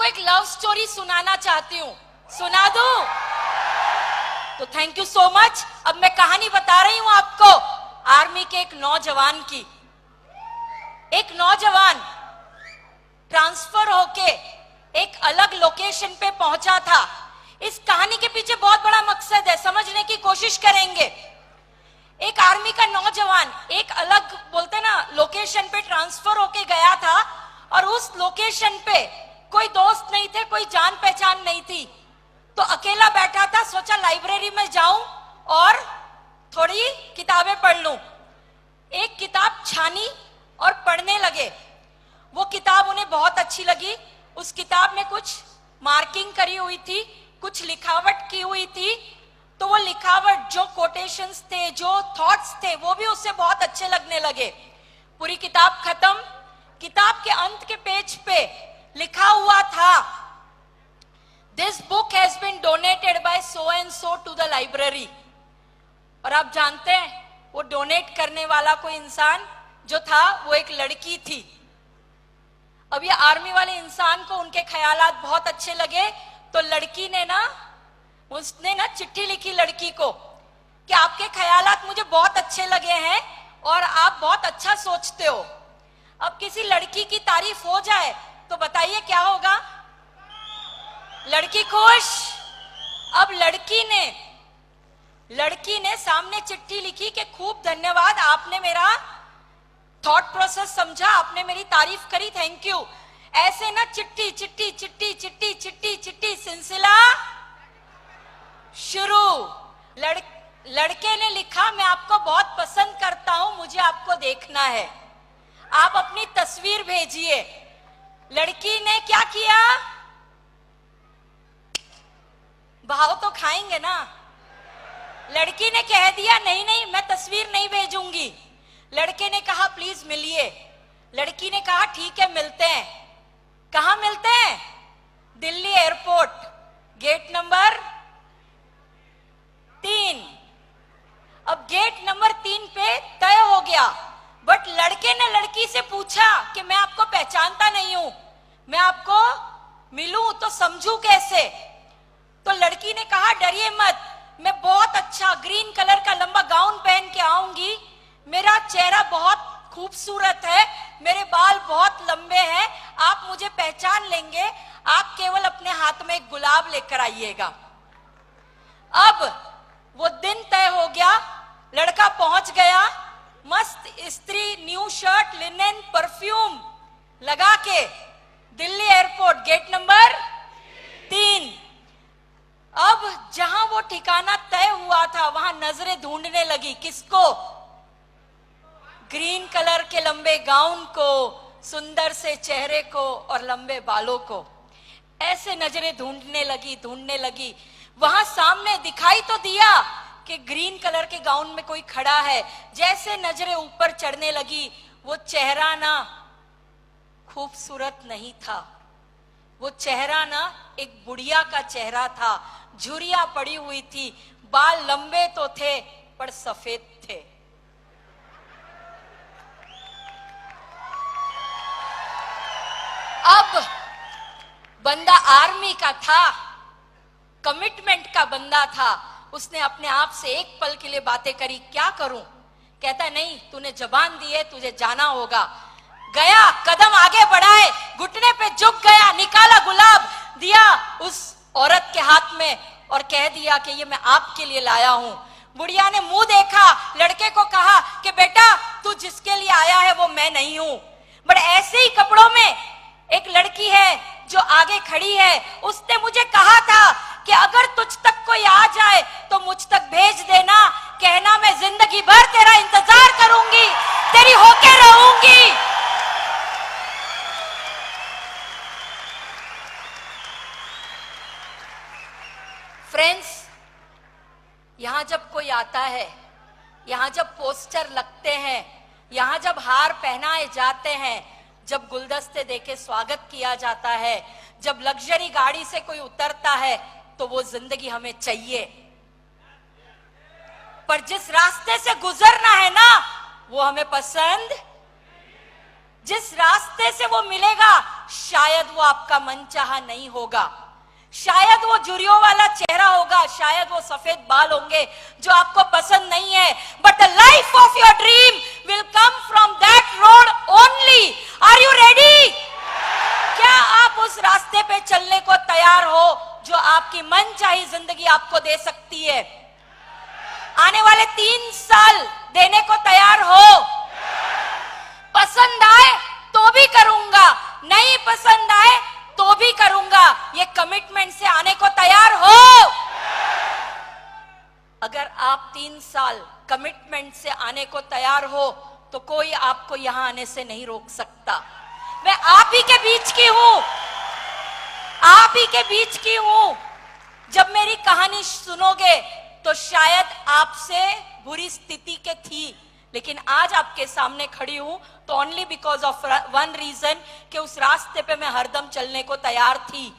एक love story सुनाना चाहती हूँ, सुना दूं? तो थैंक यू सो मच। अब मैं कहानी बता रही हूं आपको आर्मी के एक नौजवान की। एक नौजवान ट्रांसफर होके एक अलग लोकेशन पे पहुंचा था। इस कहानी के पीछे बहुत बड़ा मकसद है, समझने की कोशिश करेंगे। एक आर्मी का नौजवान एक अलग बोलते ना लोकेशन पे ट्रांसफर होके गया था और उस लोकेशन पे कोई दोस्त नहीं थे, कोई जान पहचान नहीं थी, तो अकेला बैठा था। सोचा लाइब्रेरी में जाऊं और थोड़ी किताबें पढ़ लूं। एक किताब छानी और पढ़ने लगे। वो किताब उन्हें बहुत अच्छी लगी। उस किताब में कुछ मार्किंग करी हुई थी, कुछ लिखावट की हुई थी। तो वो लिखावट, जो कोटेशंस थे, जो थॉट्स थे, वो भी उससे बहुत अच्छे लगने लगे। पूरी किताब खत्म। किताब के अंत के पेज पे लिखा हुआ था, this book has been donated by so and so to the library. और आप जानते हैं वो डोनेट करने वाला कोई इंसान जो था वो एक लड़की थी। अब ये आर्मी वाले इंसान को उनके ख्यालात बहुत अच्छे लगे, तो लड़की ने उसने चिट्ठी लिखी लड़की को कि आपके ख्यालात मुझे बहुत अच्छे लगे हैं और आप बहुत अच्छा सोचते हो। अब किसी लड़की की तारीफ हो जाए तो बताइए क्या होगा? लड़की खुश। अब लड़की ने सामने चिट्ठी लिखी कि खूब धन्यवाद, आपने मेरा थॉट प्रोसेस समझा, आपने मेरी तारीफ करी, थैंक यू। ऐसे चिट्ठी चिट्ठी चिट्ठी चिट्ठी चिट्ठी चिट्ठी सिलसिला शुरू। लड़के ने लिखा, मैं आपको बहुत पसंद करता हूं, मुझे आपको देखना है, आप अपनी तस्वीर भेजिए। लड़की ने क्या किया? भाव तो खाएंगे ना। लड़की ने कह दिया नहीं नहीं, मैं तस्वीर नहीं भेजूंगी। लड़के ने कहा प्लीज मिलिए। लड़की ने कहा ठीक है मिलते हैं। कहां मिलते हैं? Delhi airport, gate number 3। अब गेट नंबर 3 पे तय हो गया, बट लड़के ने लड़की से पूछा कि मैं आपको पहचानता नहीं हूं, मैं आपको मिलूं तो समझूं कैसे? तो लड़की ने कहा डरिए मत, मैं बहुत अच्छा ग्रीन कलर का लंबा गाउन पहन के आऊंगी, मेरा चेहरा बहुत खूबसूरत है, मेरे बाल बहुत लंबे हैं, आप मुझे पहचान लेंगे, आप केवल अपने हाथ में एक गुलाब लेकर आइएगा। अब वो दिन तय हो गया। लड़का पहुंच गया, मस्त इस्त्री, न्यू शर्ट, लिनेन, परफ्यूम लगा के दिल्ली एयरपोर्ट, गेट नंबर 3। अब जहां वो ठिकाना तय हुआ था वहां नजरें ढूंढने लगी। किसको? ग्रीन कलर के लंबे गाउन को, सुंदर से चेहरे को और लंबे बालों को। ऐसे नजरें ढूंढने लगी। वहां सामने दिखाई तो दिया कि ग्रीन कलर के गाउन में कोई खड़ा है। जैसे नजरें ऊपर चढ़ने लगी, वो चेहरा खूबसूरत नहीं था। वो चेहरा एक बुढ़िया का चेहरा था। झुर्रियां पड़ी हुई थी, बाल लंबे तो थे पर सफेद थे। अब बंदा आर्मी का था, कमिटमेंट का बंदा था। उसने अपने आप से एक पल के लिए बातें करी, क्या करूं? कहता नहीं, तूने जबान दी है, तुझे जाना होगा। गया, कदम आगे बढ़ाए, घुटने पे झुक गया, निकाला गुलाब, दिया उस औरत के हाथ में और कह दिया कि ये मैं आपके लिए लाया हूं। बुढ़िया ने मुंह देखा, लड़के को कहा कि बेटा तू जिसके लिए आया है वो मैं नहीं हूं। बट ऐसे ही कपड़ों में एक लड़की है जो आगे खड़ी है, उसने मुझे कहा था कि अगर तुझ तक कोई आ जाए तो मुझ तक भेज देना, कहना मैं जिंदगी भर तेरा इंतजार करूंगी, तेरी होके रहूंगी। फ्रेंड्स, यहां जब कोई आता है, यहां जब पोस्टर लगते हैं, यहां जब हार पहनाए जाते हैं, जब गुलदस्ते देके स्वागत किया जाता है, जब लग्जरी गाड़ी से कोई उतरता है, तो वो जिंदगी हमें चाहिए। पर जिस रास्ते से गुजरना है ना, वो हमें पसंद। जिस रास्ते से वो मिलेगा शायद वो आपका मनचाहा नहीं होगा, शायद वो झुर्रियों वाला चेहरा होगा, शायद वो सफेद बाल होंगे जो आपको पसंद नहीं है, but the life of your dream will come from that road only. Are you ready? क्या आप उस रास्ते पे चलने को तैयार हो जो आपकी मनचाही जिंदगी आपको दे सकती है? आने वाले 3 साल देने को तैयार हो? पसंद आए तो भी करूंगा, नहीं पसंद आए तो भी करूंगा, ये कमिटमेंट से आने को तैयार हो? अगर आप 3 साल कमिटमेंट से आने को तैयार हो तो कोई आपको यहां आने से नहीं रोक सकता। मैं आप ही के बीच की हूं, आप ही के बीच की हूं। जब मेरी कहानी सुनोगे तो शायद आपसे बुरी स्थिति के थी, लेकिन आज आपके सामने खड़ी हूं तो only because of one reason कि उस रास्ते पे मैं हरदम चलने को तैयार थी।